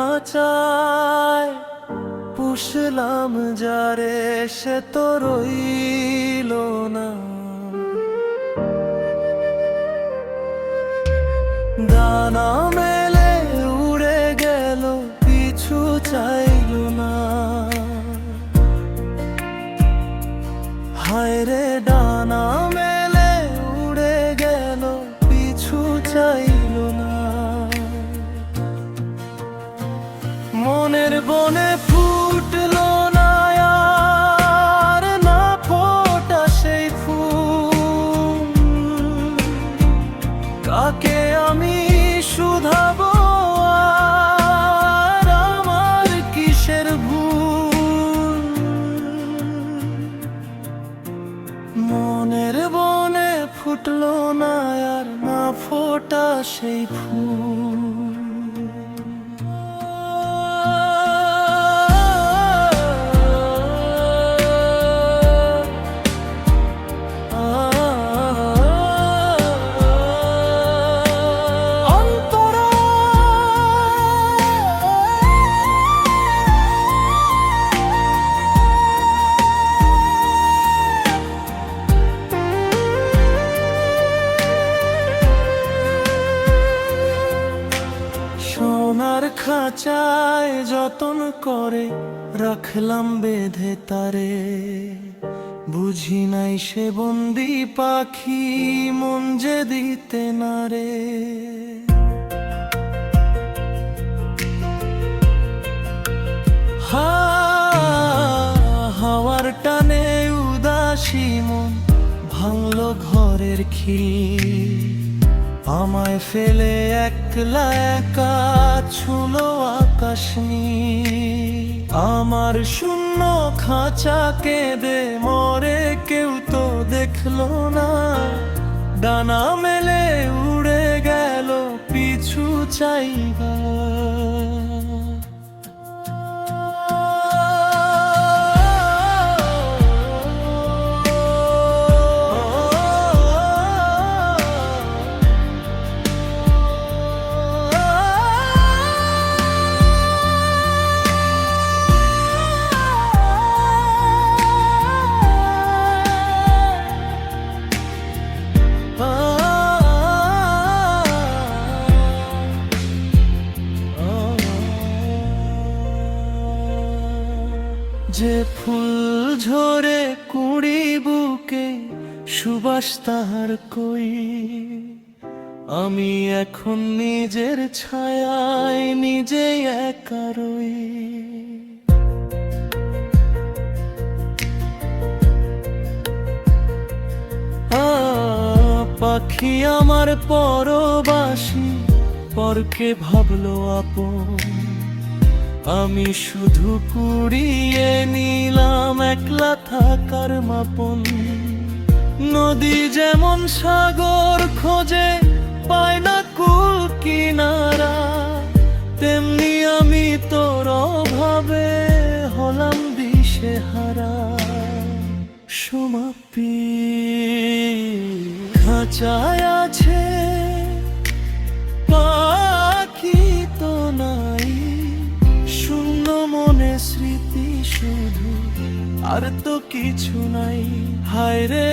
খাঁচায় পুষলাম যারে সে তো রইল না। ডানা মেলে উড়ে গেল, পিছু চাইল না। হায় রে ডানা মেলে উড়ে গেল, পিছু চাইল না। মনের বনে ফুটলো না আর না ফোটা সেই ফুল। কাকে আমি শুধাবো আর আমার কিসের ভুল? মনের বনে ফুটলো না আর না ফোটা সেই ফুল। সোনার খাঁচায় যতন করে রাখলাম বেঁধে তারে। বুঝি নাই সে বন্দি পাখি মন যে দিতে না রে। হাওয়ার টানে উদাসী মন ভাঙলো ঘরের খিল। আমায় ফেলে একলা একা ছুলো আকাশ নীল। আমার শূন্য খাঁচা কেঁদে মরে, কেউ তো দেখলো না। ডানা মেলে উড়ে গেল, পিছু চাইবা। যে ফুল ঝরে কুড়ি বুকে সুবাস তাহার কই। আমি এখন নিজের ছায়ায় নিজেই একা রই। পাখি আমার পরবাসী, পরকে ভাবলো আপন। আমি শুধু কুড়িয়ে নিলাম একলা থাকার মাপন। নদী যেমন সাগর খোঁজে পায় না কুল কিনারা, তেমনি আমি তোর অভাবে হলাম দিশেহারা। সমাপি খাঁচায় আছে পাখি তো নাই, শূন্য মনে স্মৃতি শুধু, আর তো কিছু নাই। হায় রে